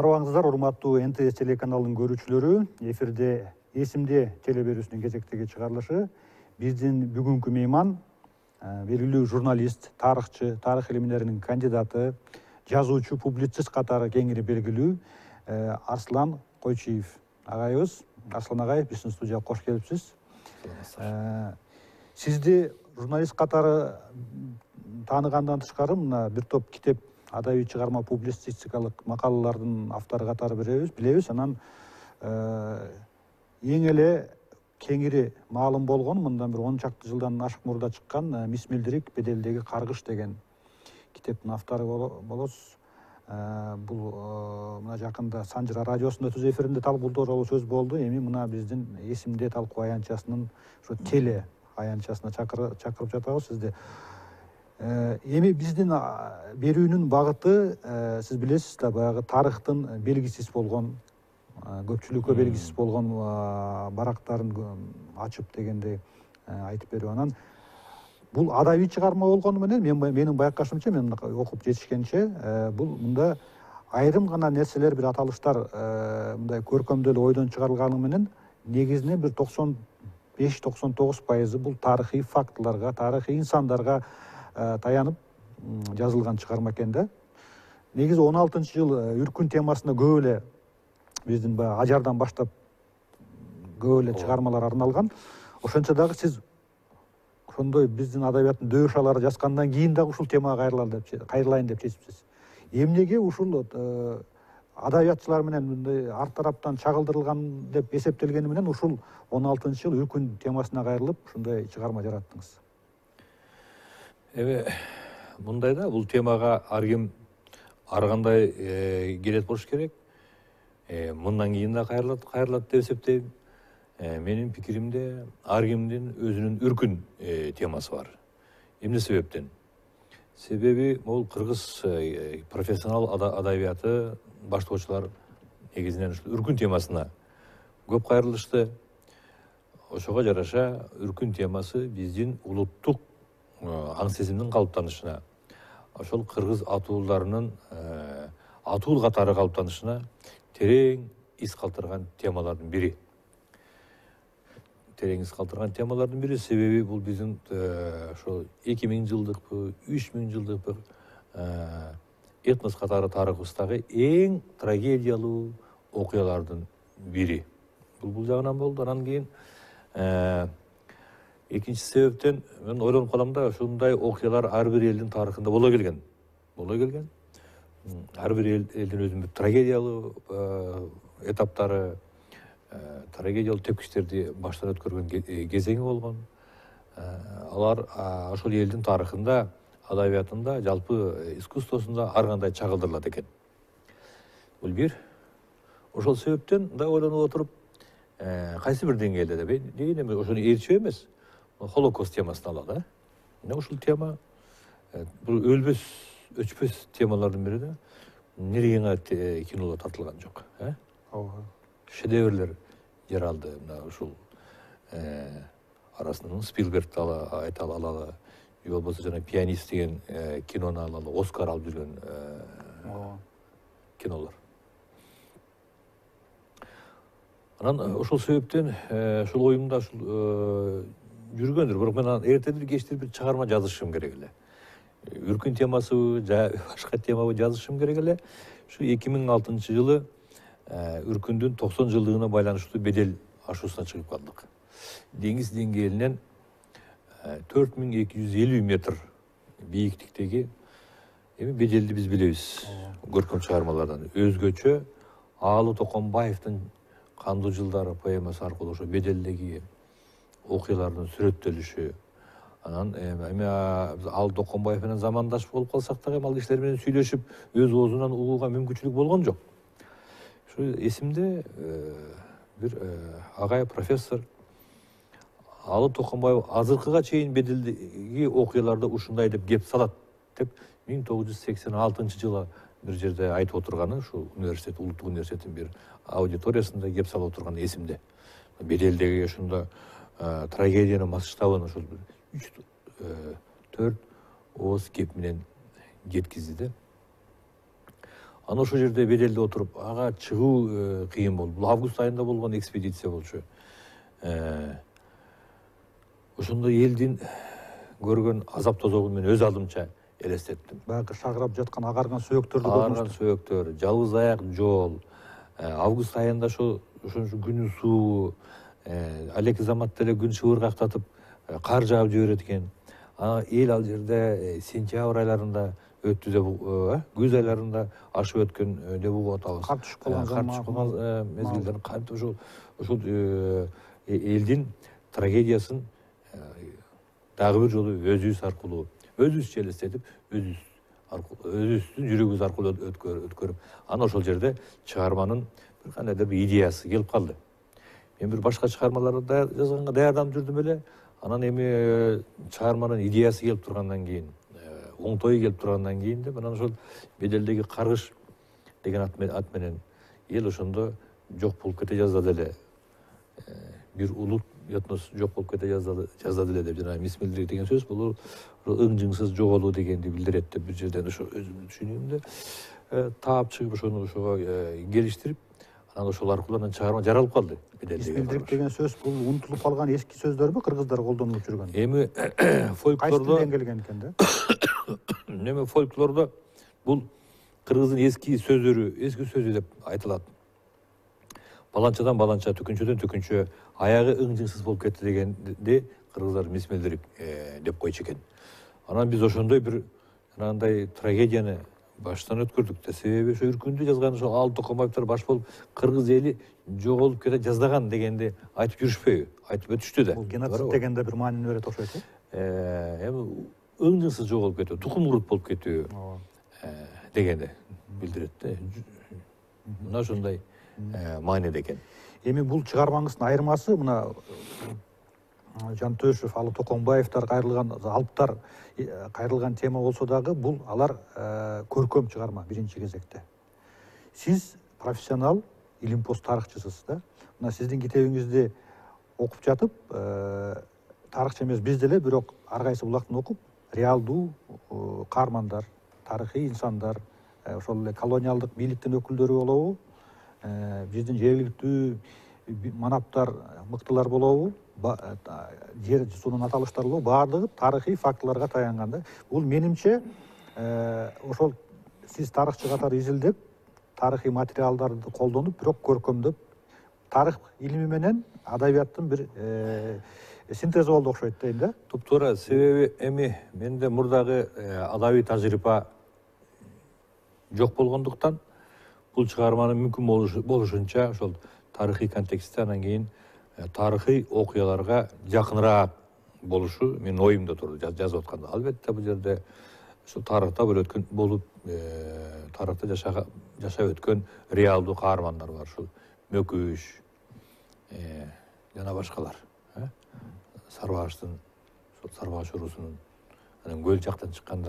Арыбаңыздар, урматтуу НТС телеканалынын көрүүчүлөрү. Эфирде Эсимде телеберүүсүнүн кезектеги чыгарылышы. Биздин бүгүнкү мейман белгилүү журналист, тарыхчы, тарых илимдеринин кандидаты, жазуучу, публицист катары кеңири белгилүү Арслан Койчиев агайыбыз. Арслан агай, биздин студияга кош келипсиз. Сизди журналист катары тааныгандан тышкары мына бир топ китеп, адабий чыгарма, публицистикалык макалалардын автору катары билебиз. Анан эң эле кеңири маалым болгон, мындан бир 10 чакты жылдан ашык мурда чыккан Мис Милдрик Беделдеги каргыш деген китептин автору болосуз. Бул мына жакында Санжыра радиосунда түз эфиринде бул тууралуу сөз болду. Эми мына биздин Эсимде талкуу аянтчасынын ошо теле аянтчасына чакырып жатабыз сизди. Эми биздин берүүнүн багыты, сиз билесиз да, баягы тарыхтын белгисиз болгон, көпчүлүккө белгисиз болгон барактарын ачып дегендей айтып берүү. Анан бул адабий чыгарма болгону менен менин байкашымча, мен окуп жетишкенче, бул мында айрым гана нерселер, бир аталыштар мындай көркөмдөлүп ойдон чыгарылганы менен негизинен бир 95-99% бул тарыхый фактыларга, тарыхый инсандарга таянып жазылган чыгарма экен да. Негизи 16-жыл үркүн темасына көп эле биздин баягы ажардан баштап көп эле чыгармалар арналган. Ошончо дагы сиз ошондой биздин адабияттын дөшалары жазгандан кийин дагы ушул темага кайрылайын деп чечипсиз. Эмнеге ушул адабиятчылар менен мындай арт тараптан чагылдырылган деп эсептелгени менен ушул 16-жыл үркүн темасына кайрылып ушундай чыгарма жараттыңыз? Мындай да, бул темага ар ким ар кандай келет болуш керек. Мындан кийин да кайрылат деп эсептейм. Менин пикиримде ар кимдин өзүнүн үркүн темасы бар. Эмне себептен? Себеби бул кыргыз профессионал адабияты баштоочулар негизинен ушул үркүн темасына көп кайрылышты. Ошого жараша үркүн темасы биздин улуттук аң сезимдин калыптанышына, ошол кыргыз атууларынын атуул катары калыптанышына терең из калтырган темалардын бири. Себеби бул биздин ошо 2000 жылдыкпы, 3000 жылдыкпы этнос катары тарыхыбыздагы эң трагедиялуу окуялардын бири. Бул жагынан болду. Анан кийин экинчи себептен мен ойлонуп калам да, ушундай окуялар ар бир элдин тарыхында боло келген. Ар бир элдин өзүнүн трагедиялуу этаптары, трагедиялуу тепкичтерди баштан өткөргөн кезеңи болгон. Алар ошол элдин тарыхында, адабиятында, жалпы искусствосунда ар кандай чагылдырылат экен. Бул бир. Ошол себептен да ойлонуп отуруп, кайсы бир деңгээлде да дейин ошону ээрчип эмес, Холокост темасын алалы. Ушул тема бул өлбөс, өчпөс темалардын бири да. Нерегеңе кинолор тартылган жок, шедеврлер жаралды. Ушул арасынан Спилбергди айта алалы, же болбосо жана Пианист деген кинону алалы, Оскар алып жүргөн кинолор. Анан ошол себептен ушул оюмда жүргөндүр, бирок мен эртедир кечтир бир чыгарма жазышым керек эле. Үркүн темасыбы, башка темабы жазышым керек эле. Ушу 2006 жылы үркүндүн 90 жылдыгына байланыштуу бедел ашуусуна чыгып калдык. Деңиз деңгээлинен 4250 метр бийиктиктеги беделди биз билебиз көркөм чыгармалардан. Өзгөчө Аалы Токонбаевдин Кандуу жылдары поэмасы аркылуу ошо беделдеги окуялардын сүрөттөлүшү. Анан Аалы Токонбаев менен замандаш болуп калсак дагы, ал кишилер менен сүйлөшүп, өз оозунан угууга мүмкүнчүлүк болгон жок. Ушу эсимде бир агай профессор Аалы Токонбаев азыркыга чейин беделдеги окуяларда ушундай деп кеп салат деп 1986 жылы бир жерде айтып отурганы, ушу университет, улуттук университеттин бир аудиториясында кеп салып отурганы эсимде. Беделдеги ушунда трагедиянын масштабын ошол 3-4 ооз кеп менен жеткизди да. Ана ошол жерде беделде отуруп ага чыгуу кыйын болду. Бул август айында болгон экспедиция болчу. Ошондо элдин көргөн азап тозогун мен өз алдымча элестеттим. Баягы шагырап жаткан агарган сөөктөрдү Аарган көрдүңүзбү? сөөктөр, жалгыз аяк жол, август айында ошончо күнүн суу, алеки заматта эле күн шыбыргактатып кар жаап жиберет экен. Эл ал жерде сентябрь айларында өттү деп, күз айларында ашып өткөн деп угуп атабыз. Кар түшүп калган Кар түшүп калган мезгилдер кантип ошол элдин трагедиясын дагы бир жолу өзүбүз аркылуу өзүбүзчө элестетип, өзүбүздүн жүрөгүбүз аркылуу өткөрүп, анан ошол жерде чыгарманын бир кандайдыр бир идеясы келип калды. Мен бир башка чыгармаларды жазганга даярданып жүрдүм эле. Анан эми чыгарманын идеясы келип тургандан кийин, оңтою келип тургандан кийин деп, анан ошол беделдеги каргыш деген ат менен эл ошондо жок болуп кете жаздады эле. Бир улут этнос жок болуп кете жаздады эле деп, жана мисмилдик деген сөз бул ыңжыңсыз жоголуу дегенди билдирет деп бир жерден ошо өзүмдүн түшүнүгүмдө таап чыгып ошого келиштирип, анан ошол аркылуу анан чыгарма жаралып калды. Мисмилдик деген сөз бул унутулуп калган эски сөздөрбү кыргыздар колдонулуп жүргөн? Эми Кайсы фольклордо тилден келген экен да? эми фольклордо бул кыргыздын эски сөзү деп айтылат. Баланчадан баланча, түкүнчөдөн түкүнчө, аягы ыңжыңсыз болуп кетти дегенди кыргыздар мисмилдик деп койчу экен. Анан биз ошондой бир анандай трагедияны баштан өткөрдүк да. Себеби ошо Үркүндү жазган ошо Аалы Токонбаевдер баш болуп кыргыз эли жоголуп кете жаздаган дегенди айтып жүрүшпөйбү? Айтып өтүштү да. Бул геноцид дегенде бир маанини берет окшойт э? Эми ыңжыңсыз жоголуп кетүү, тукум курут болуп кетүү дегенди билдирет да. Мына ошондой мааниде экен. Эми бул чыгармаңыздын айырмасы мына Жантөшев, Аалы Токонбаевдер кайрылган, алыптар кайрылган тема болсо дагы бул алар көркөм чыгарма биринчи кезекте. Сиз профессионал илимпоз тарыхчысыз да. Мына сиздин китебиңизди окуп жатып, тарыхчы эмес биз деле, бирок ар кайсы булактан окуп, реалдуу каармандар, тарыхый инсандар, ошол эле колониалдык бийликтин өкүлдөрү болобу, биздин жергиликтүү манаптар, мыктылар болобу, жер суунун аталыштары болобу, баардыгы тарыхый фактыларга таянган да. Бул менимче ошол сиз тарыхчы катары изилдеп, тарыхый материалдарды колдонуп, бирок көркөмдөп, тарых илими менен адабияттын бир синтези болду окшойт дейм да. Туптуура, себеби эми менде мурдагы адабий тажрыйба жок болгондуктан бул чыгарманы мүмкүн болушунча ошол тарыхый контекстте, анан кийин тарыхый окуяларга жакыныраак болушу менин оюмда турду жазып атканда. Албетте бул жерде ошол тарыхта болуп тарыхта жашап өткөн реалдуу каармандар бар. Ушул Мөкүш жана башкалар. Сарбағаштын, Сарбағаш урусунун, анан Көл жактан чыккан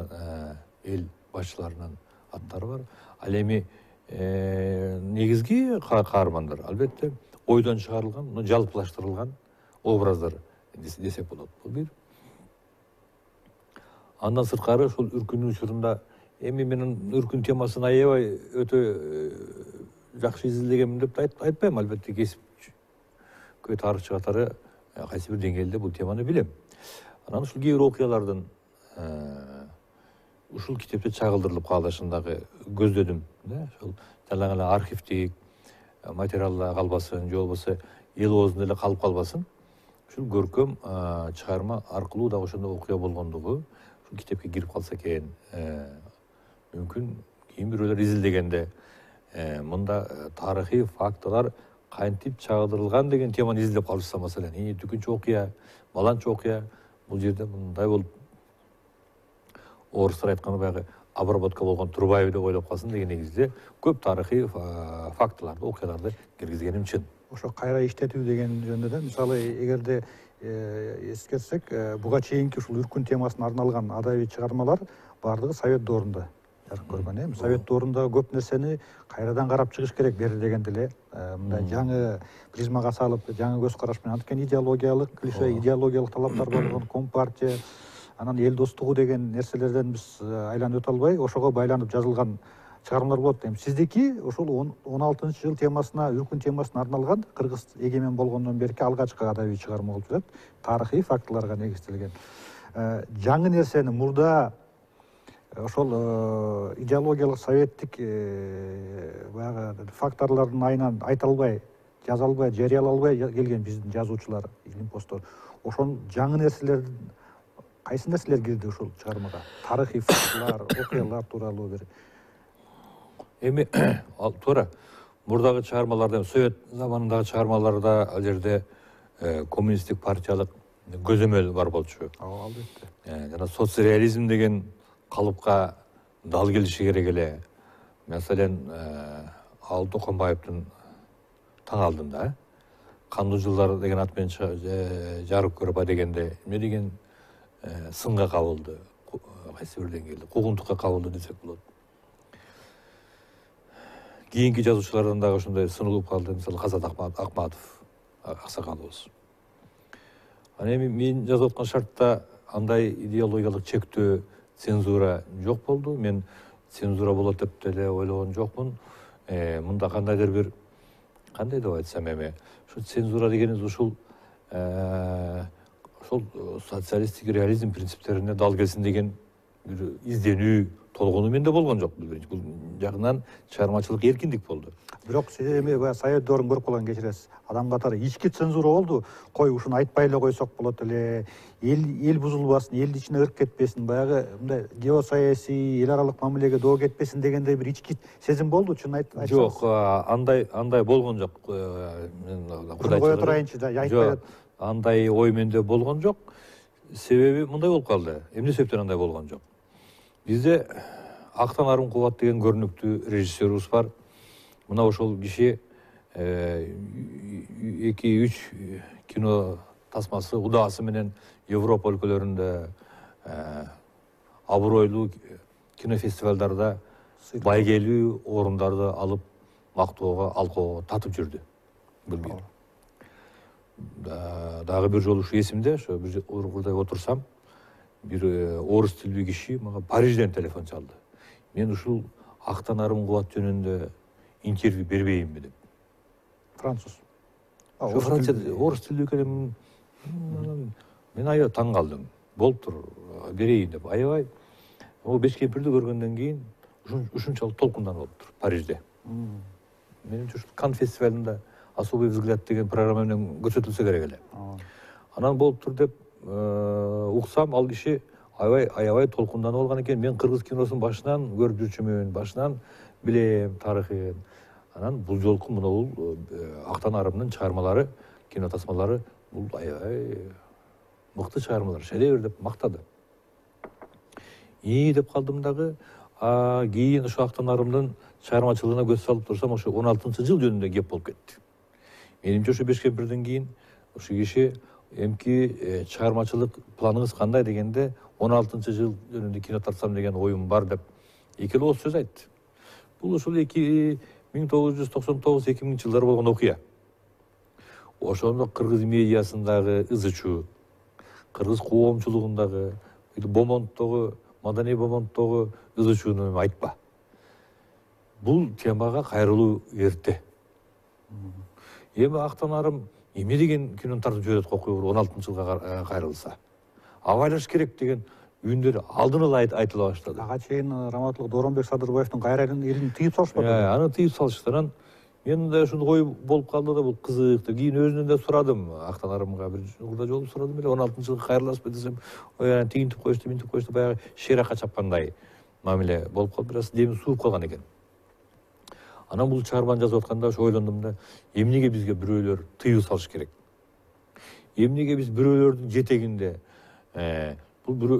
эл башчыларынын аттары бар. Ал эми негизги каармандар албетте ойдон чыгарылган, жалпылаштырылган образдар десек болот. Бул бир. Андан сырткары ушул Үркүндүн учурунда эми менин Үркүн темасын аябай өтө жакшы изилдегенмин деп айтпайм, албетте кесипкөй тарыхчы катары кайсы бир деңгээлде бул теманы билем. Анан ушул кээ бир окуялардын ушул китепте чагылдырылып калышын дагы көздөдүм да. Ошол жалаң эле архивдик материалда калбасын, же болбосо эл оозунда эле калып калбасын. Ушул көркөм чыгарма аркылуу дагы ошондой окуя болгондугу ушул китепке кирип калса экен. Мүмкүн кийин бирөөлөр изилдегенде мында тарыхый фактылар кантип чагылдырылган деген теманы изилдеп калышса, маселен, түкүнчү окуя, баланча окуя, бул жерде мындай болуп, орустар айтканда баягы обработка болгон Турбаев деп ойлоп калсын деген негизде көп тарыхый фактыларды, окуяларды киргизгеним чын. Ошо кайра иштетүү деген жөнүндө да, мисалы, эгерде эскерсек, буга чейинки ушул Үркүн темасына арналган адабий чыгармалар баардыгы Совет доорунда жарык көргөн. Совет доорунда көп нерсени кайрадан карап чыгыш керек бери дегенде эле, мындай жаңы призмага салып, жаңы көз караш менен, анткени идеологиялык клише, идеологиялык талаптар болгон компартия, анан эл достугу деген нерселерден биз айланып өтө албай, ошого байланып жазылган чыгармалар болот. Эми сиздики ошол 16-жыл темасына, үркүн темасына арналган Кыргыз эгемен болгондон берки алгачкы адабий чыгарма болуп жатат. Тарыхый фактыларга негизделген. Жаңы нерсени мурда ошол идеологиялык советтик баягы факторлордун айынан айта албай, жаза албай, жарыялай албай келген биздин жазуучулар, илимпоздор. Ошол жаңы нерселердин кайсы нерселер кирди ушул чыгармага? Тарыхый фактылар, окуялар тууралуу бир. Эми туура мурдагы чыгармаларда, Совет заманындагы чыгармаларда ал жерде коммунисттик партиялык көзөмөл бар болчу. Албетте. Жана соцреализм деген калыпка дал келиши керек эле. Маселен, Алы Токонбаевдин таң алдында кандуу жылдар деген ат менен жарык көрүп дегенде эмне деген сынга кабылды, кайсы бир деңгээлде куугунтукка кабылды десек болот. Кийинки жазуучулардан дагы ушундай сыналып калды, мисалы Казат Акматов аксакалыбыз. Эми мен жазып аткан шартта андай идеологиялык чектөө, цензура жок болду. Мен цензура болот деп деле ойлогон жокмун. Мында кандайдыр бир, кандай деп айтсам эми, ушу цензура дегенибиз ушул социалисттик реализм принциптерине дал келсин деген бир изденүү, толгонуу менде болгон жок. Бул жагынан чыгармачылык эркиндик болду. Бирок сиз эми Совет дövrүн көрүп калган кечиресиз. Адам катары ички цензура болду. Кой ушуну айтпай эле койсок болот эле. Эл бузулбасын, элдин ичине ырк кетпесин, баягы мындай геосаясий, эл аралык мамилеге доо кетпесин дегендей бир ички сезим болду, чын айтсаңыз. Жок, андай болгон жок. Мен Кудай кое турайынчы да айтпай. Андай ой менде болгон жок. Себеби мындай болуп калды. Эмне себептен андай болгон жок? Бизде Актан Арым Кубат деген көрүнүктүү режиссерубуз бар. Мына ошол киши 2-3 кино тасмасы удаасы менен Европа өлкөлөрүндө абройлуу кинофестивалдарда байгелүү орундарды алып мактоого, алкоого татып жүрдү. Билбейм. Дагы бир жолу ушу эсимде, ошо бир ургурдай отурсам, бир орус тилдүү киши мага Парижден телефон чалды. Мен ушул Актан Арым Кубат жөнүндө интервью бербейинби деп. Француз. Францияда орус тилдүү экен. Мен аябай таң калдым. Болуптур, берейин деп. Аябай. О Бешкемпирди көргөндөн кийин ушунчалык толкунданып алыптыр Парижде. Менимче ушул Кан фестивалында Особый взгляд деген программа менен көрсөтүлсө керек эле. Анан болуптур деп уксам, ал киши аябай толкунданып алган экен. Мен кыргыз киносун башынан көрүп жүрчүмүн, башынан билем тарыхын. Анан бул жолку мына бул Актан Арымдын чыгармалары, кино тасмалары бул аябай мыкты чыгармалар, шедевр деп мактады. Деп калдым дагы. Кийин ошо Актан Арымдын чыгармачылыгына көз салып турсам, ошо 16-жыл жөнүндө кеп болуп кетти. Менимче ошо Бешкемпирден кийин ошо киши эмки чыгармачылык планыңыз кандай дегенде 16-жыл жөнүндө кино тартсам деген оюм бар деп эки ооз сөз айтты. Бул ошол 1999-2000 жылдары болгон окуя. Ошондо кыргыз медиасындагы ызы-чуу, кыргыз коомчулугундагы, Бомонттогу, маданий Бомонттогу ызы-чууну айтпа. Бул темага кайрылуу эрте. Эми Актан Арым эмне деген кинону тартып жүрөт окуя 16-жылга кайрылса. Абайлаш керек деген үндөр алдын ала айтыла баштады. Ага чейин Раматылык Дооронбек Садырбаевдин кайрылын элин тыйып салышпады. Аны тыйып салышты. Анан мен да ушундай ой болуп калды да, бул кызык деп. Кийин өзүнөн да сурадым. Актан Арымга бир жолда жолуп сурадым эле, 16-жылга кайрыласызбы десем, ой, тигинтип коюшту, минтип коюшту, баягы шеракка чапкандай мамиле болуп калып, бираз демим сууп калган экен. Анан бул чыгарманы жазып атканда ошо ойлондум да, эмнеге бизге бирөөлөр тыюу салыш керек? Эмнеге биз бирөөлөрдүн жетегинде бул бир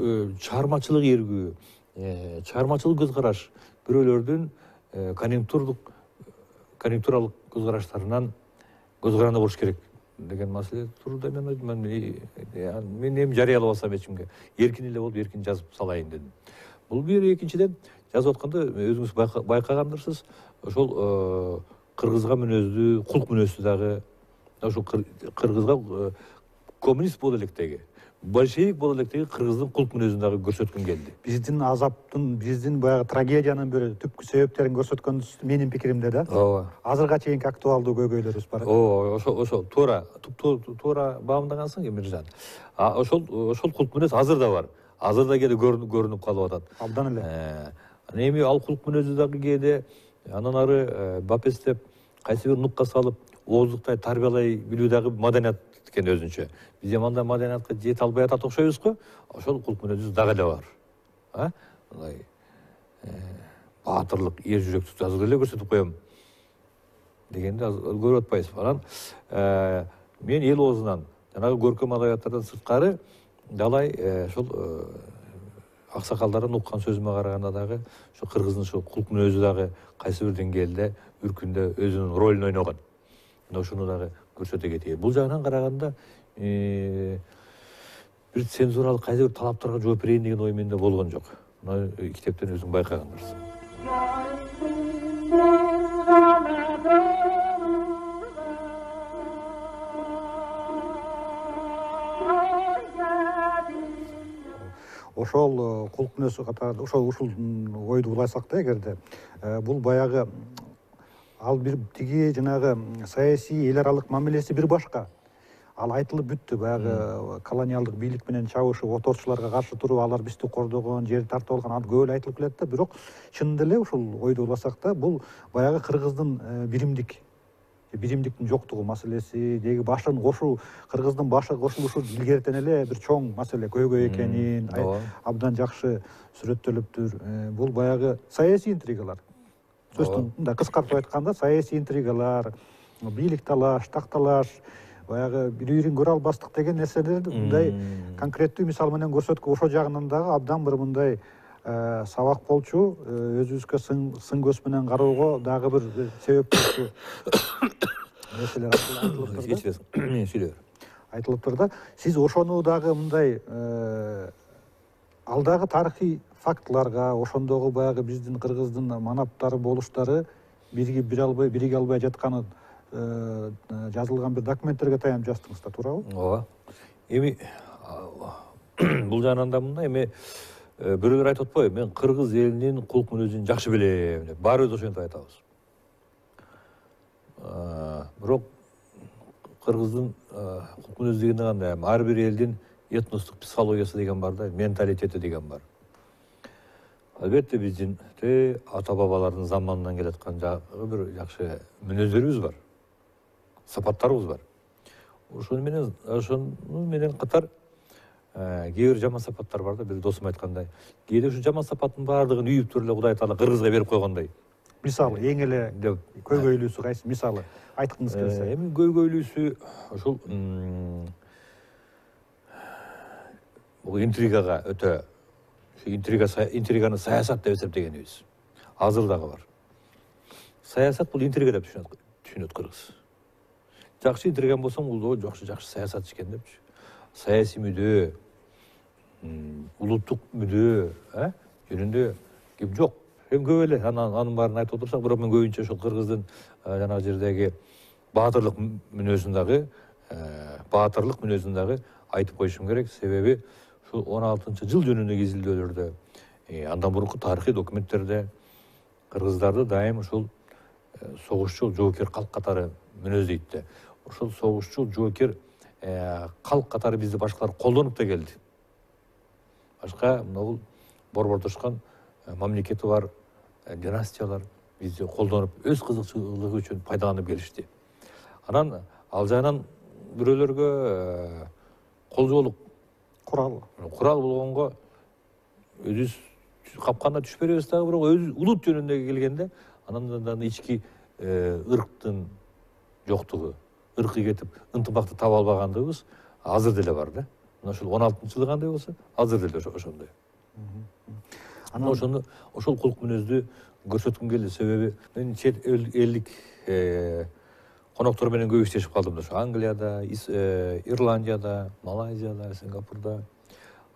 чыгармачылык эргүү, чыгармачылык көз караш бирөөлөрдүн конъюнктуралык көз караштарынан көз каранды болуш керек деген маселе турда мен айттым. Мен эми жарыялап алсам эчимге эркин эле болуп, эркин жазып салайын дедим. Бул бир, экинчиден жазып атканда өзүңүз байкагандырсыз, ошол кыргызга мүнөздүү, кулк мүнөздүү дагы ошол кыргызга коммунист боло электеги большевик боло электеги кыргыздын кулк мүнөзүн дагы көрсөткүм келди. Биздин азаптын, биздин баягы трагедиянын бир түпкү себептерин көрсөткөнүбүз менин пикиримде да. Ооба. Азырга чейинки актуалдуу көйгөйлөрүбүз бар. Ооба, ошол туура баамдагансың Эмиржан. Ошол кулк мүнөз азыр да бар. Азыр да кээде көрүнүп калып атат. Абдан эле. Эми ал кулк мүнөзү дагы кээде анан ары бапестеп кайсы бир нукка салып ооздуктай тарбиялай билүү дагы маданият экен өзүнчө. Биз анда маданиятка жете албай атат окшойбуз го. Ошол кулк мүнөзүбүз дагы эле бар. Мындай баатырлык, эр жүрөктүктү азыр эле көрсөтүп коем дегенди көрүп атпайбызбы. Анан мен эл оозунан жанагы көркөм адабияттардан сырткары далай ошол аксакалдардан уккан сөзүмө караганда дагы ошо кыргыздын ошо кулк мүнөзү дагы кайсы бир деңгээлде үркүндө өзүнүн ролун ойногон. Ошону дагы көрсөтө кетейин. Бул жагынан караганда бир цензуралык кайсы бир талаптарга жооп берейин деген ой менде болгон жок. Мына китептен өзүң байкагандарсың. Ошол кулк мүнөзү катары ушул ойду улайсак да эгерде бул баягы ал бир тиги жанагы саясий эл аралык мамилеси бир башка. Ал айтылып бүттү. Баягы колониалдык бийлик менен чабышып, оторчуларга каршы туруп, алар бизди кордогон, жерди тартып алган, ал көп эле айтылып келет да. Бирок чынында эле ушул ойду уласак да, бул баягы кыргыздын биримдиктин жоктугу маселеси, деги башын кошуу, кыргыздын башы кошулушу илгертен эле бир чоң маселе, көйгөй экенин абдан жакшы сүрөттөлүптүр. Бул баягы саясий интригалар. Сөздүн мындай кыскартып айтканда, саясий интригалар, бийлик талаш, так талаш, баягы бири-бирин көрө албастык деген нерселерди мындай конкреттүү мисал менен көрсөткө, ошо жагынан дагы абдан бир мындай сабак болчу, өзүбүзгө сын көз менен кароого дагы бир себеп болчу нерселер айтылыптыр да. Сиз ошону дагы мындай ал дагы тарыхый фактыларга, ошондогу баягы биздин кыргыздын манаптары болуштары бириге албай жатканы жазылган бир документтерге таянып жаздыңыз да, туурабы? Ооба. Эми бул жагынан да мындай, эми бирөөлөр айтып атпайбы, мен кыргыз элинин кулк мүнөзүн жакшы билем деп. Баарыбыз ошентип айтабыз. Бирок кыргыздын кулк мүнөзү дегенде кандай? Ар бир элдин этностук психологиясы деген бар да, менталитети деген бар. Албетте биздин ата-бабалардын заманынан келаткан бир жакшы мүнөздөрүбүз бар. Сапаттарыбыз бар. Ошону менен катар кээ бир жаман сапаттар бар да, бир досум айткандай. Кээде ушу жаман сапаттын баардыгын үйүп туруп эле Кудай Таала кыргызга берип койгондой. Мисалы, эң эле көйгөйлүүсү кайсы? Мисалы айткыңыз келсе. Эми көйгөйлүүсү ошол бул интригага өтө интриганы саясат деп эсептегенибиз. Азыр дагы бар. Саясат бул интрига деп түшүнөт кыргыз. Жакшы интриган болсоң, бул жакшы саясатчы экен депчи. Саясий мүдөө, улуттук мүдөө, жөнүндө кеп жок. Эми көп эле анын баарын айтып отурсак, бирок мен көбүнчө ошол кыргыздын жанагы жердеги баатырлык мүнөзүн дагы айтып коюшум керек. Себеби ушул 16-жыл жөнүндөгү изилдөөлөрдө, андан мурунку тарыхый документтерде кыргыздарды дайым ушул согушчул жоокер калк катары мүнөздөйт да. Ошол согушчул жоокер калк катары бизди башкалар колдонуп да келди. Башка бул борбордошкон мамлекети бар династиялар бизди колдонуп, өз кызыкчылыгы үчүн пайдаланып келишти. Анан ал жагынан бирөөлөргө колжоолук курал болгонго өзүбүз капканда түшүп беребиз дагы, бирок өз улут жөнүндө келгенде анан ички ырктын жоктугу, ыркы кетип ынтымакты таба албагандыгыбыз азыр деле бар да. Ошол 16-жылы кандай болсо, азыр деле ошондой. Ошол кулк мүнөздү көрсөткүм келди, себеби мен чет элдик коноктор менен көп иштешип калдым да. Англияда, Ирландияда, Малайзияда, Сингапурда.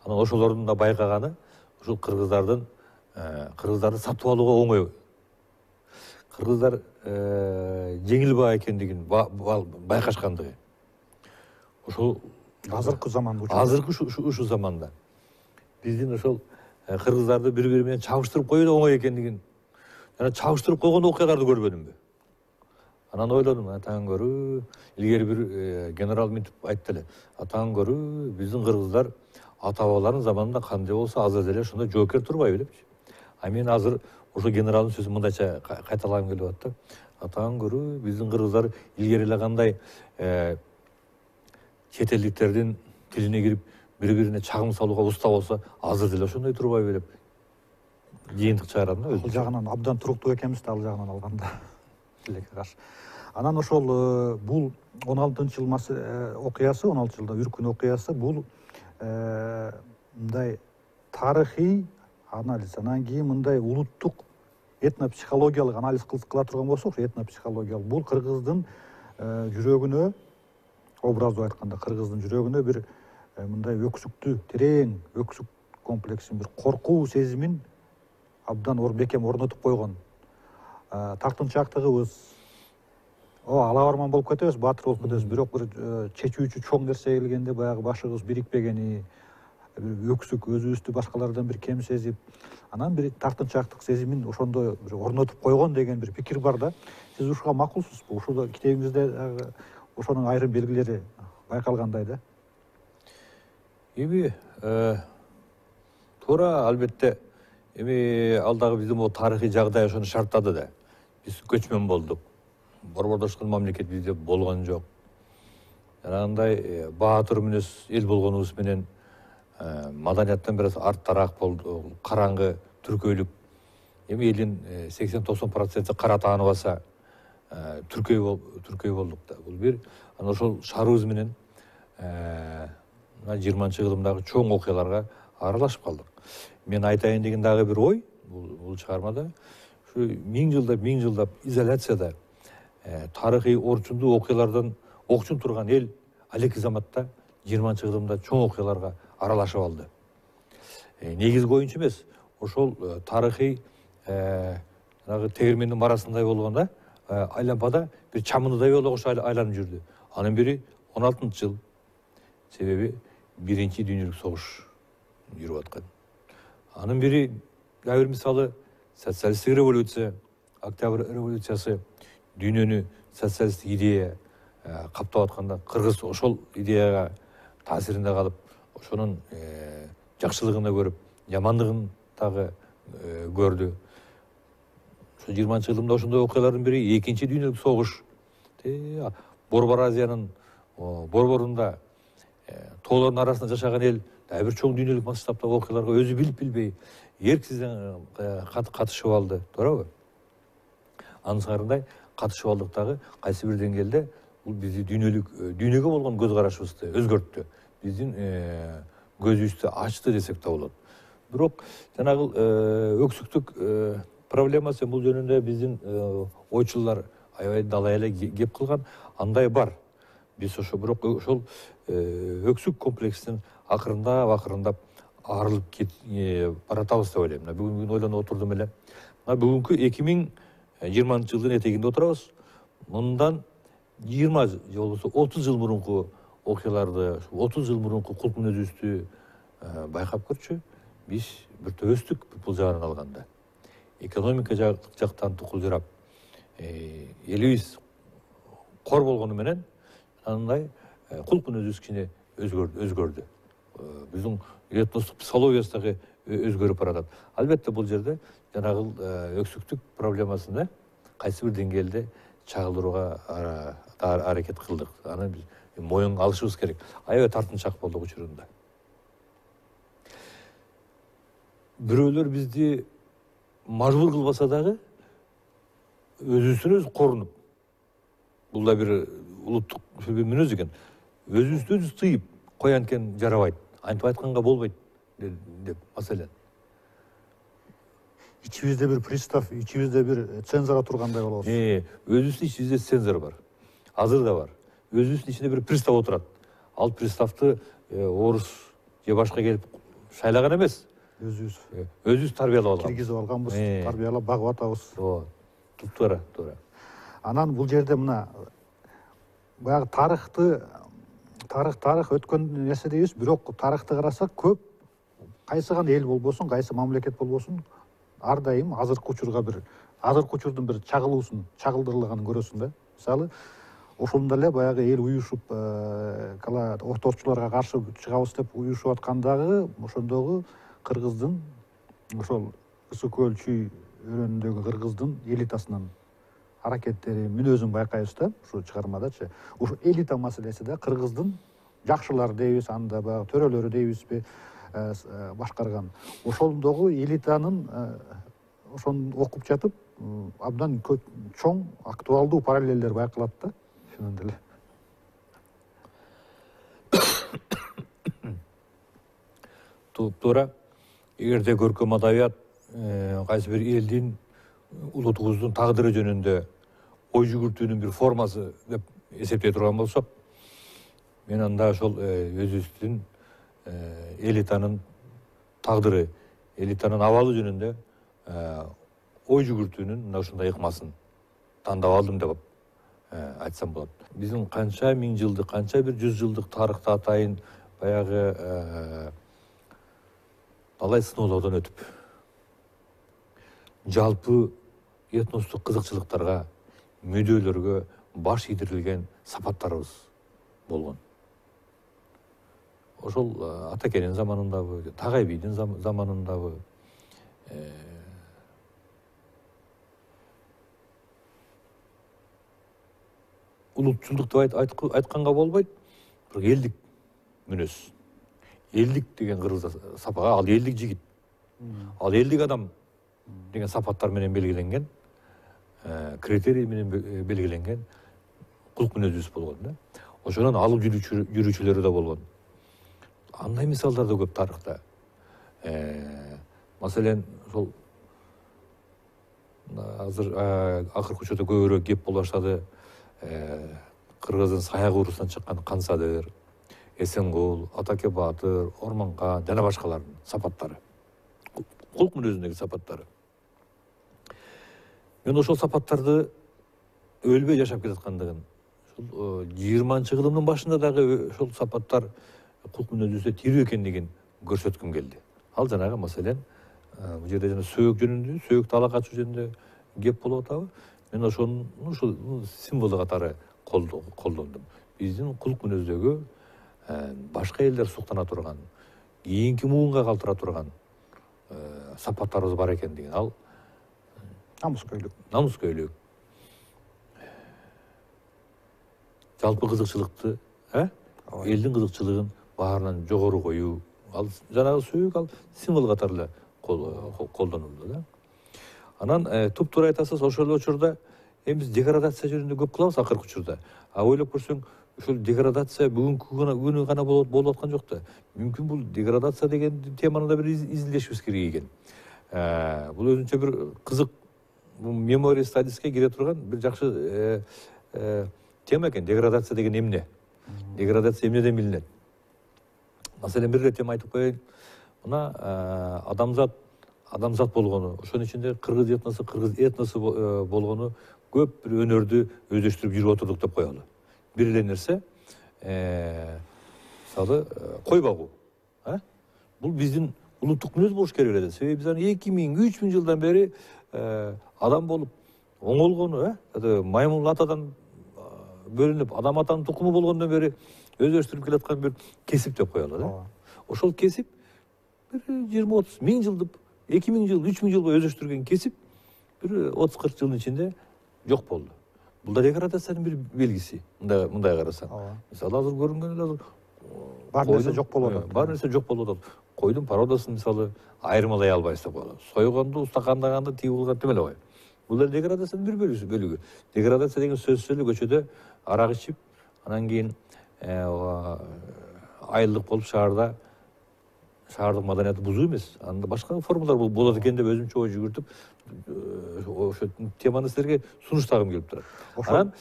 Анан ошолордун да байкаганы ушул кыргыздарды сатып алууга оңой. Кыргыздар жеңил баа экендигин байкашкандыгы. Ошол азыркы заманда азыркы ушу заманда биздин ошол кыргыздарды бири бири менен чабыштырып коюу да оңой экендигин жана чабыштырып койгон окуяларды көрбөдүмбү. Анан ойлодум, атаң көрүү, илгери бир генерал мынтип айтты эле, атаң көрүү, биздин кыргыздар ата бабалардын заманында кандай болсо азыр деле ошондой жоокер турбайбы депчи. Мен азыр ошол генералдын сөзүн мындайча кайталагым келип атты. Атаң көрүү, биздин кыргыздар илгери эле кандай чет элдиктердин тилине кирип бири-бирине чагым салууга уста болсо, азыр деле ошондой турбайбы деп жыйынтык чыгарадым да. Ал жагынан абдан туруктуу экенбиз да, ал жагынан алганда. Тилекке каршы. Анан ошол бул 16-жыл окуясы, 16 жылда үркүн окуясы бул мындай тарыхый анализ, анан кийин мындай улуттук этнопсихологиялык анализ кыла турган болсок, этнопсихологиялык бул кыргыздын жүрөгүнө, образдуу айтканда кыргыздын жүрөгүнө бир мындай өксүктүү, терең өксүк комплексин, бир коркуу сезимин абдан бекем орнотуп койгон. Тартынчаактыгыбыз, алабарман болуп кетебиз, баатыр болуп кетебиз, бирок бир чечүүчү чоң нерсе келгенде баягы башыбыз бирикпегени, өксүк, өзүбүздү башкалардан бир кем сезип, анан бир тартынчаактык сезимин ошондо бир орнотуп койгон деген бир пикир бар да. Сиз ушуга макулсузбу? Ушул китебиңизде ошонун айрым белгилери байкалгандай да. Эми туура, албетте, эми ал дагы биздин бул тарыхый жагдай ошону шарттады да. Биз көчмөн болдук. Борбордошкон мамлекет бизде болгон жок. Жанагындай баатыр мүнөз эл болгонубуз менен маданияттан бир аз арттараак болду, караңгы, түркөйлүк. Эми элдин 80-90% кара тааныбаса түркөй болдук да. Бул бир, анан ошол шаарыбыз менен 20-жылдагы чоң окуяларга аралашып калдык. Мен айтайын деген дагы бир ой бул чыгармада, ушу 1000 жылдап изоляцияда тарыхый орчундуу окуялардан окчун турган эл алеки заматта 20-жылдымда чоң окуяларга аралашып алды. Негизги оюнчу эмес, ошол тарыхый тегермендин барасындай болгондо айлампада бир чамындыдай болуп ошо айланып жүрдү. Анын бири 16-жыл. Себеби биринчи дүйнөлүк согуш жүрүп аткан. Анын бири бир мисалы социалисттик революция, Октябрь революциясы дүйнөнү социалисттик идея каптап атканда кыргыз ошол идеяга таасиринде калып, ошонун жакшылыгын да көрүп, жамандыгын дагы көрдү. Ошо 20-жылдымда ошондой окуялардын бири экинчи дүйнөлүк согуш. Борбор Азиянын борборунда тоолордун арасында жашаган эл бир чоң дүйнөлүк масштабтагы окуяларга өзү билип билбей эрксизден катышып алды, туурабы? Анын сырында катышып алдык дагы кайсы бир деңгээлде бул бизди дүйнөгө болгон көз карашыбызды өзгөрттү. Биздин көзүбүздү ачты десек да болот. Бирок жанагы өксүктүк проблемасы бул жөнүндө биздин ойчулдар аябай далай эле кеп кылган, андай бар. Биз ошо бирок ошол өксүк комплексинен акырындап арылып баратабыз деп ойлойм. Бүгүн ойлонуп отурдум эле. Бүгүнкү 2020-жылдын этегинде отурабыз. Мындан 20 же болбосо 30 жыл мурунку окуяларды, 30 жыл мурунку кулк мүнөзүбүздү байкап көрчү. Биз бир өстүк бул жагынан алганда. Экономика жактан тукулдурап, элибиз кор болгону менен андай кулк мүнөзүбүз кичине өзгөрдү. Биздин этностук психологиясы дагы өзгөрүп баратат. Албетте бул жерде жанагы өксүктүк проблемасына кайсы бир деңгээлде чагылдырууга аракет кылдык. Аны биз моюнга алышыбыз керек. Аябай тартынчаак болдук учурунда. Бирөөлөр бизди мажбур кылбаса дагы өзүбүздөн өзү корунуп, бул да бир улуттук мүнөз экен. Өзүбүздү өзүбүз тыйып, коянткен жарабайт, антип айтканга болбойт деп, маселен. İçimizde bir pristav, içimizde bir цензора тургандай болобуз. Өзүбүздүн ичибизде цензор бар. Азыр да бар. Өзүбүздүн ичинде бир пристав отурат. Ал приставды орус же башка келип шайлаган эмес. Өзүбүз тарбиялап алганбыз. Киргизип алганбыз, тарбиялап багып атабыз. Туура. Анан бул жерде мына баягы тарых өткөн нерсе дейбиз, бирок тарыхты карасак көп кайсы гана эл болбосун, кайсы мамлекет болбосун, ар дайым азыркы учурдун бир чагылдырылганын көрөсүң да. Мисалы, ошондо эле баягы эл уюшуп, орторчуларга каршы чыгабыз деп уюшуп аткандагы ошондогу кыргыздын, ошол Ысык көл чүй өрөөнүндөгү кыргыздын элитасынын аракеттери, мүнөзүн байкайбыз да, ушу чыгармадачы. Ушу элита маселеси да кыргыздын жакшылары дейбиз, анда баягы төрөлөрү дейбизби, башкарган. Ошондогу элитанын ошону окуп жатып, абдан чоң актуалдуу параллелдер байкалат да, чынында эле. Туура, эгерде көркөм адабият кайсы бир элдин, улутубуздун тагдыры жөнүндө ой жүгүртүүнүн бир формасы деп эсептей турган болсок, мен анда ошол өзүбүздүн элитанын тагдыры, элитанын абалы жөнүндө ой жүгүртүүнүн мына ушундай ыкмасын тандап алдым деп айтсам болот. Биздин канча миң жылдык, канча бир 100 жылдык тарыхта атайын баягы талай сыноолордон өтүп, жалпы этностук кызыкчылыктарга, мүдөлөргө баш ийдирилген сапаттарыбыз болгон. Ошол Атакенин заманындабы, Тагай бийдин заманындабы улутчулдук деп айтканга болбойт, бирок элдик мүнөз. Элдик деген кыргызда сапага, ал элдик жигит, ал элдик адам деген сапаттар менен белгиленген, критерий менен белгиленген кулк мүнөзүбүз болгон да. Ошонун алып жүрүүчүлөрү да болгон. Андай мисалдар да көп тарыхта. Маселен, ошол азыр акыркы учурда көбүрөөк кеп боло баштады. Кыргыздын Саяк урусунан чыккан Кансадыр, Эсенгул, Атаке Баатыр, Орманкан жана башкалардын сапаттары. Кулк мүнөзүндөгү сапаттары. Мен ошол сапаттарды өлбөй жашап келаткандыгын, ошол 20-кылымдын башында дагы ошол сапаттар кулк мүнөзүбүздө тирүү экендигин көрсөткүм келди. Ал жанагы маселен, бул жерде жана сөөк жөнүндө, сөөктү ала качуу жөнүндө кеп болуп атабы. Мен ошону символу катары колдондум. Биздин кулк мүнөздөгү башка элдер суктана турган, кийинки муунга калтыра турган сапаттарыбыз бар экендигин. Ал намус көйлөк. Жалпы кызыкчылыкты, элдин кызыкчылыгын баарынан жогору коюу, ал жанагы сөөк, ал символ катары эле колдонулду да. Анан туп-туура айтасыз, ошол учурда биз деградация жөнүндө көп кылабыз акыркы учурда. Ойлоп көрсөң, ушул деградация бүгүнкү күнү гана болуп аткан жок да. Мүмкүн бул деградация деген теманы да бир изилдешибиз керек экен. Бул өзүнчө бир кызык memory studies'ке кире турган бир жакшы тема экен. Деградация деген эмне? Деградация эмнеден билинет? Маселен, бир тема айтып коеюн. Мына адамзат болгону, ошонун ичинде кыргыз этносу болгону көп бир өнөрдү өздөштүрүп жүрүп отурдук деп коелу. Бир эле нерсе, мисалы, кой багуу. Бул биздин улуттук мүнөз болуш керек эле. Себеби биз 2000-3000 жылдан бери адам болуп оңолгону, маймун атадан бөлүнүп, адам атанын тукуму болгондон бери өздөштүрүп келаткан бир кесип деп коелу да. Ошол кесип бир 20-30 миң жылдып, 2000 жыл, 3000 жылга өздөштүргөн кесип бир 30-40 жылдын ичинде жок болду. Бул да деградациянын бир белгиси. Мындай карасаң. Мисалы, азыр көрүнгөн эле бар нерсе жок болуп атат. Бар нерсе жок болуп атат. Койдун породасын мисалы айырмалай албайсыз деп коелу. Сойгонду, устакандаганды тиги кылган демеле кой. Бул да деградациянын бир бөлүгү. Деградация деген сөзсүз эле көчөдө арак ичип, анан кийин айылдык болуп шаардык маданиятты бузуу эмес. Анда башка формалар болот экен деп өзүмчө ой жүгүртүп, ошо теманы силерге сунуштагым келип турат. Анан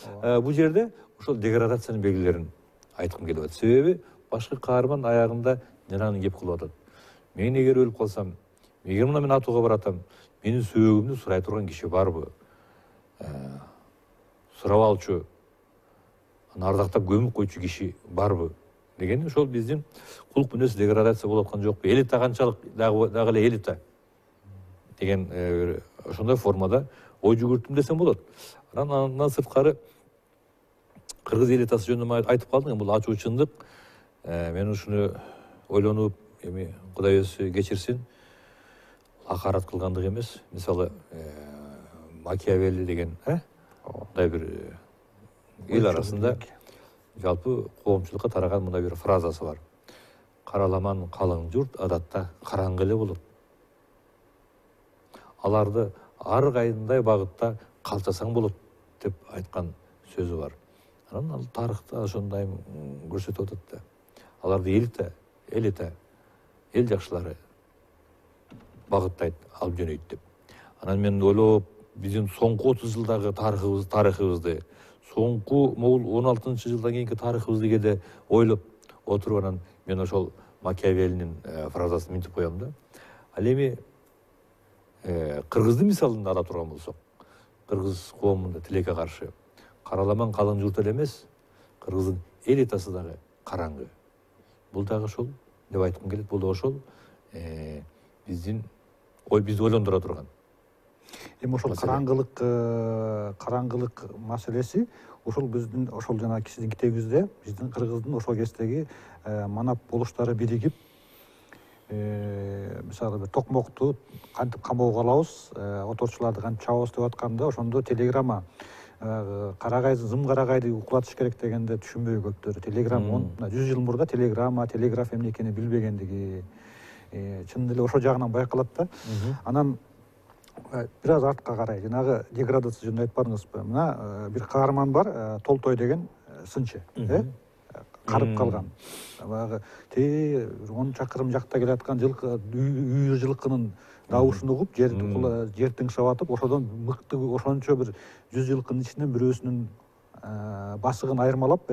бул жерде ошол деградациянын белгилерин айткым келип атат. Себеби башкы каарман аягында жанаганы кеп кылып атат. Мен эгер өлүп калсам, эгер мына мен атууга баратам, менин сөөгүмдү сурай турган киши барбы? Сурап алчу, аны ардактап көмүп койчу киши барбы? деген ошол биздин кулк мүнөз деградация болуп аткан жокпу? Элита канчалык дагы эле элита деген ошондой формада ой жүгүрттүм десем болот. Андан сырткары кыргыз элитасы жөнүндө айтып калдым, бул ачуу чындык. Мен ушуну ойлонуп, эми Кудай өзү кечирсин, акарат кылгандык эмес. Мисалы, Макиавелли деген, мындай бир эл арасында жалпы коомчулукка тараган мындай бир фразасы бар. Караламан калың журт адатта караңгы эле болот. Аларды ар кайдындай багытта калтасаң болот деп айткан сөзү бар. Анан ал тарыхта ошондой көрсөтүп атат да. Аларды элита, эл жакшылары багыттайт, алып жөнөйт деп. Анан мен ойлоп, биздин соңку 30 жылдагы тарыхыбызды, соңку 16 жылдан кийинки тарыхыбызды кээде ойлоп отуруп, анан мен ошол Макиавеллинин фразасын мынтип коем да. Ал эми кыргыздын мисалын ала турган болсок, кыргыз коомунда тилекке каршы караламан калың журт эле эмес, кыргыздын элитасы дагы караңгы. Бул дагы ошол деп айткым келет. Бул дагы ошол бизди ойлондура турган. Эми ошол караңгылык маселеси ошол биздин ошол жана сиздин китебиңизде биздин кыргыздын ошол кездеги манап болуштары биригип, мисалы бир токмокту кантип камоого алабыз, оторчуларды кантип чабабыз деп атканда, ошондо телеграмма зым карагайды уктатыш керек дегенде түшүнбөй көптөрү. Телеграмма 100 жыл мурда телеграф эмне экенин билбегендиги чын эле ошол жагынан байкалат да. Анан бир аз артка карай, жанагы деградация жөнүндө айтпадыңызбы? Мына бир каарман бар, Толтой деген сынчы, карып калган. Баягы 10 чакырым жакта келаткан жылкы, үйүр жылкынын дабышын угуп, жер тыңшап атып, ошодон мыкты, ошончо бир 100 жылкынын ичинен бирөөсүнүн басыгын айырмалап,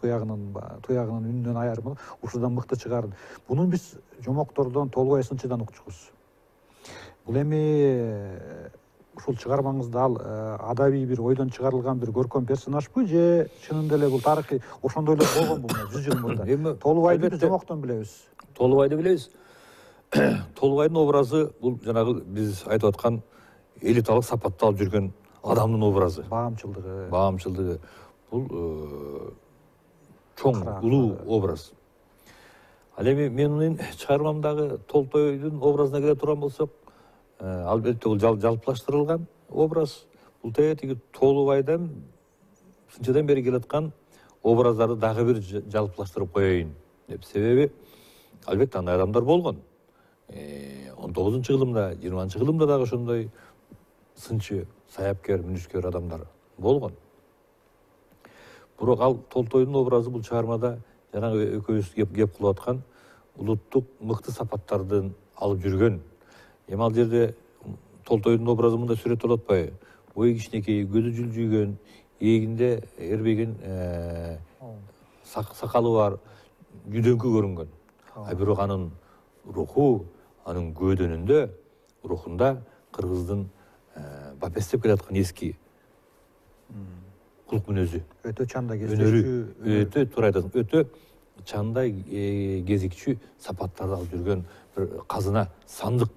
туягынын үнүнөн айырмалап, ушудан мыкты чыгарды. Буну биз жомоктордон, Толбой сынчыдан укчубуз. Бул эми ушул чыгармаңызда ал адабий бир ойдон чыгарылган бир көркөм персонажбы, же чынында эле бул тарыхый ошондой эле болгонбу 100 жыл мурда? Толбайды биз жомоктон билебиз. Толбайды билебиз. Толбайдын образы бул жанагы биз айтып аткан элиталык сапатты алып жүргөн адамдын образы. Баамчылдыгы. Бул чоң, улуу образ. Ал эми менин чыгармамдагы Толтойдун образына келе турган болсок, албетте бул жалпылаштырылган образ. Бул тиги Толбайдан сынчыдан бери келаткан образдарды дагы бир жалпылаштырып коеюн деп. Себеби албетте андай адамдар болгон. 19-кылымда, 20-кылымда дагы ошондой сынчы, саяпкер, мүнүскөр адамдар болгон. Бирок ал Толтойдун образы бул чыгармада жанагы экөөбүз кеп кылып аткан улуттук мыкты сапаттардын алып жүргөн. Эми ал жерде Толтойдун образы мындай сүрөттөлүп атпайбы? Бою кичинекей, көзү жүлжүйгөн, эгинде эрбеген сакалы бар, жүдөңкү көрүнгөн. Бирок анын руху, анын көөдөнүндө, рухунда кыргыздын бапестеп келаткан эски кулк мүнөзү. Өтө чанда кездешчү. Өтө туура айтасың. Өтө чанда кезикчү сапаттарды алып жүргөн бир казына, сандык.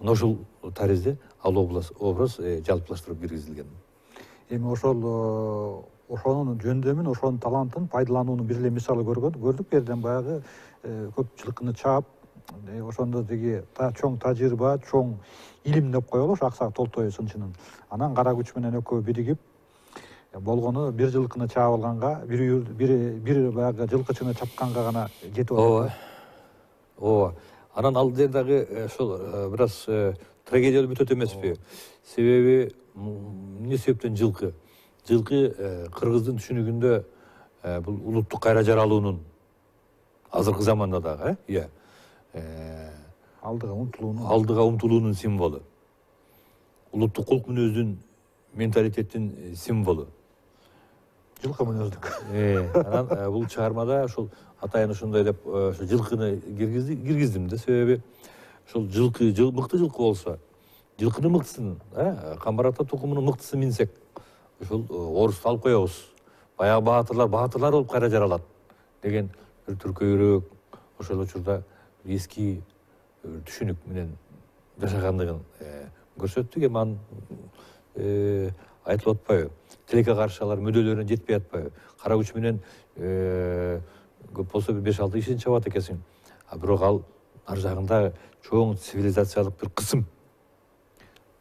Ошол таризде ал образ жалпылаштырып киргизилген. Эми ошонун жөндөмүн, ошонун талантын пайдалануунун бир эле мисалы көрдүк. Берден баягы көп жылкыны чаап, ошондо деги чоң тажрыйба, чоң илим деп коелу, ошо Аксак Толтой сынчынын. Анан кара күч менен экөө биригип болгону бир жылкыны чаап алганга, бир баягы жылкычыны чапканга гана жетип атат. Ооба. Анан ал жердагы ошол бир аз трагедиялуу бүтөт эмеспи? Себеби эмне себептен жылкы? Жылкы кыргыздын түшүнүгүндө бул улуттук кайра жаралуунун азыркы заманда дагы, алдыга умтулуунун символу. Улуттук кулк мүнөздүн, менталитеттин символу. Жылкы мүнөздүк. Анан бул чыгармада ошол атайын ошондой деп жылкыны киргиздим да, себеби ошол жылкы, мыкты жылкы болсо, жылкынын мыктысын, Камбар ата тукумунун мыктысын минсек, ошол орусту алып коебуз. баягы баатырлар болуп кайра жаралат деген бир түркөйрөөк ошол учурда эски түшүнүк менен жашагандыгын көрсөттүк. Эми анын айтылып атпайбы, тилекке каршылар мүдөлөрүнө жетпей атпайбы, кара күч менен көп болсо 5-6 кишини чабат экенсиң. А бирок ал ар жагында чоң цивилизациялык бир кысым.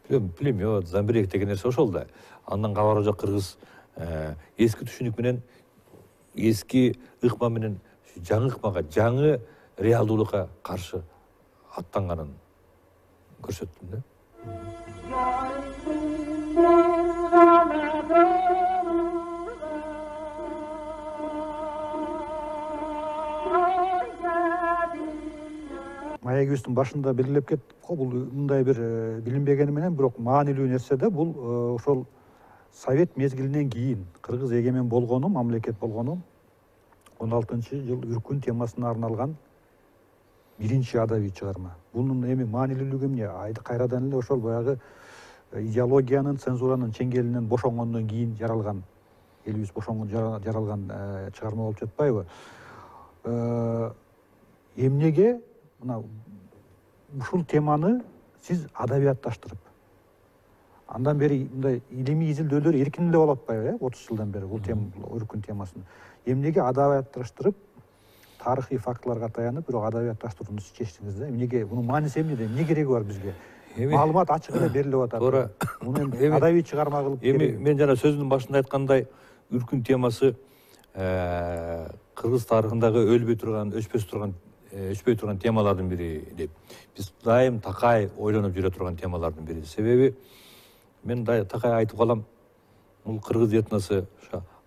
Пулемет, замбирек деген нерсе ошол да. Андан кабары жок кыргыз эски түшүнүк менен, эски ыкма менен жаңы ыкмага, жаңы реалдуулукка каршы аттанганын көрсөттүм да. Маегибиздин башында белгилеп кеттик го, бул мындай бир билинбегени менен бирок маанилүү нерсе да. Бул ошол совет мезгилинен кийин кыргыз эгемен болгону, мамлекет болгону 16-жыл Үркүн темасына арналган биринчи адабий чыгарма. Бунун эми маанилүүлүгү эмне? Кайрадан эле ошол баягы идеологиянын, цензуранын чеңгелинен бошонгондон кийин жаралган, элибиз бошонгон жаралган чыгарма болуп жатпайбы? Эмнеге мына ушул теманы сиз адабиятташтырып, андан бери мындай илимий изилдөөлөр эркин эле болуп атпайбы, 30 жылдан бери бул тема, Үркүн темасын эмнеге адабиятташтырып, тарыхый фактыларга таянып, бирок адабиятташтырууну чечтиңиз да? Эмнеге, бунун мааниси эмнеде? Эмне кереги бар бизге? Маалымат ачык эле берилип атат. Туура. Муну адабий чыгарма кылып Эми мен жана сөзүмдүн башында айткандай, Үркүн темасы кыргыз тарыхындагы өлбөй турган, өчпөй турган темалардын бири деп. Биз дайым такай ойлонуп жүрө турган темалардын бири. Себеби мен такай айтып калам, бул кыргыз этносу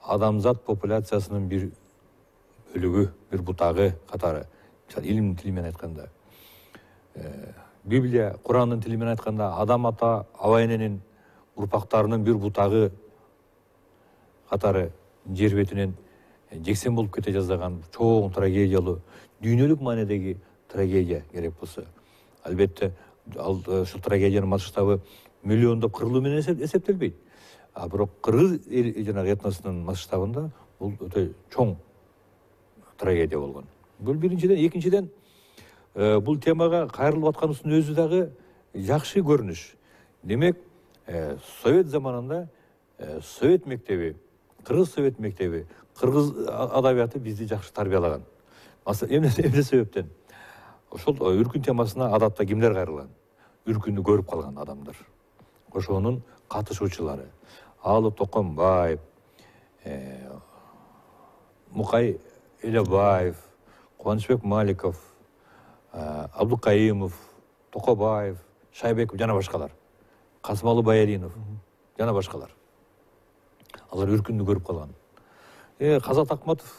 адамзат популяциясынын бир бөлүгү, бир бутагы катары. Илим тили менен айтканда, Библия, Курандын тили менен айтканда, адам ата, аба эненин урпактарынын бир бутагы катары жер бетинен жексен болуп кете жаздаган чоң трагедиялуу, дүйнөлүк маанидеги трагедия керек болсо. Албетте, ушул трагедиянын масштабы миллиондоп кырылуу менен эсептелбейт. А бирок кыргыз жанагы этносунун масштабында бул өтө чоң трагедия болгон. Бул биринчиден, экинчиден, бул темага кайрылып атканыбыздын өзү дагы жакшы көрүнүш. Демек, Совет заманында Совет мектеби, Кыргыз Совет мектеби, кыргыз адабияты бизди жакшы тарбиялаган. Эмне себептен? Ошол Үркүн темасына адатта кимдер кайрылган? Үркүндү көрүп калган адамдар. Ошонун катышуучулары. Алып Токонбаев, Мукай Элебаев, Кубанычбек Маликов, Абдукаимов, Токобаев, Шайбеков жана башкалар. Касымалы Баяринов жана башкалар. Алар Үркүндү көрүп калган. Казат Акматов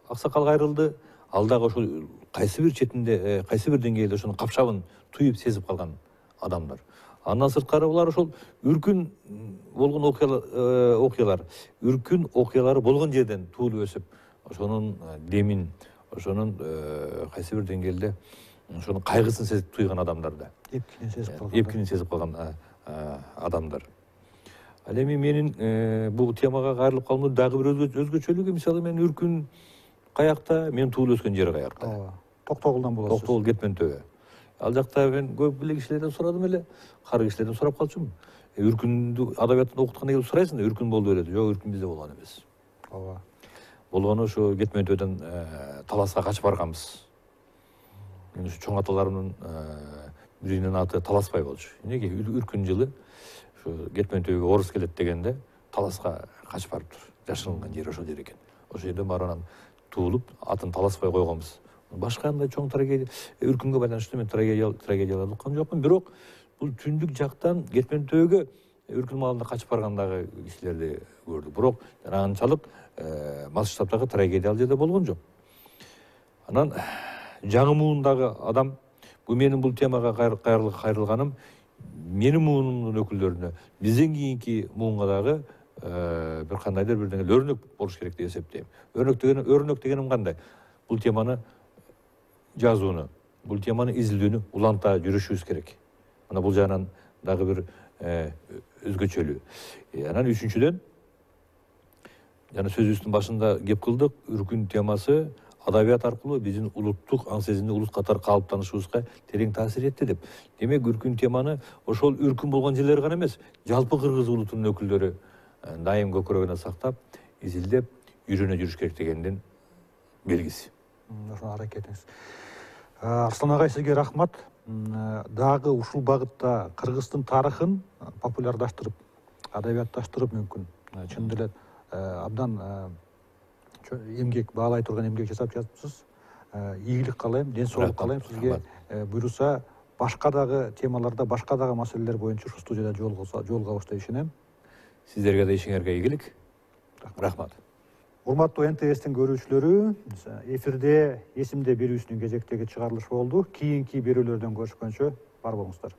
аксакал кайрылды. Ал дагы ошол кайсы бир четинде, кайсы бир деңгээлде ошонун капшабын туюп сезип калган адамдар. Андан сырткары булар ошол Үркүн болгон окуялар, Үркүн окуялары болгон жерден туулуп өсүп, ошонун демин, ошонун кайсы бир деңгээлде ошонун кайгысын сезип туйган адамдар да. Эпкинин сезип калган адамдар. Ал эми менин бул темага кайрылып калуумдун дагы бир өзгөчөлүгү, мисалы мен Үркүн каякта, мен туулуп өскөн жери каякта. Токтогулдан болосуз. Токтогул кетмен төбө. Ал жакта мен көп эле кишилерден сурадым эле, кары кишилерден сурап калчумун. Үркүндү адабияттан окутканда келип сурайсың да, Үркүн болду беле? Жок, Үркүн бизде болгон эмес. Ооба. Болгону ушу кетмен төбөдөн Таласка качып барганбыз. Мен ушу чоң аталарымдын биринин аты Таласбай болчу. Эмнеге? Үркүн жылы ушу кетмен төбөгө орус келет дегенде Таласка качып барыптыр. Жашырылган жери ошол жер экен. Ошол жерден барып туулуп, атын Таласбай койгонбуз. Башка андай чоң трагедия, Үркүнгө байланыштуу мен трагедияларды уккан жокмун, бирок бул түндүк жактан кетмен төбөгө Үркүн маалында качып баргандагы кишилерди көрдүк. Бирок анчалык масштабтагы трагедия ал жерде болгон жок. Анан жаңы муундагы адам, бул менин бул темага кайрылганым менин муунумдун өкүлдөрүнө, бизден кийинки муунга дагы бир кандайдыр бир деңгээлде өрнөк болуш керек деп эсептейм. Өрнөк дегеним кандай? Бул теманы жазууну, бул теманы изилдөөнү уланта жүрүшүбүз керек. Мына бул жагынан дагы бир өзгөчөлүгү. Анан үчүнчүдөн, жана сөзүбүздүн башында кеп кылдык, үркүн темасы адабият аркылуу биздин улуттук аң сезимди улут катары калыптанышыбызга терең таасир этти деп. Демек үркүн теманы ошол үркүн болгон жерлер гана эмес, жалпы кыргыз улутунун өкүлдөрү дайым көкүрөгүнө сактап, изилдеп, үйрөнө жүрүш керек дегендин белгиси. Ошо аракетиңиз. Арслан агай, сизге рахмат. Дагы ушул багытта кыргыздын тарыхын популярдаштырып, адабиятташтырып мүмкүн чын деле абдан эмгек, баалай турган эмгек жасап жатыпсыз. Ийгилик каалайм, ден соолук каалайм сизге. Буюрса башка дагы темаларда, башка дагы маселелер боюнча ушул студияда жолугабыз деп ишенем. Сиздерге да ишиңерге ийгилик. Рахмат. Урматтуу НТСтин көрүүчүлөрү, эфирде эсимде берүүсүнүн кезектеги чыгарылышы болду. Кийинки берүүлөрдөн көрүшкөнчө бар болуңуздар.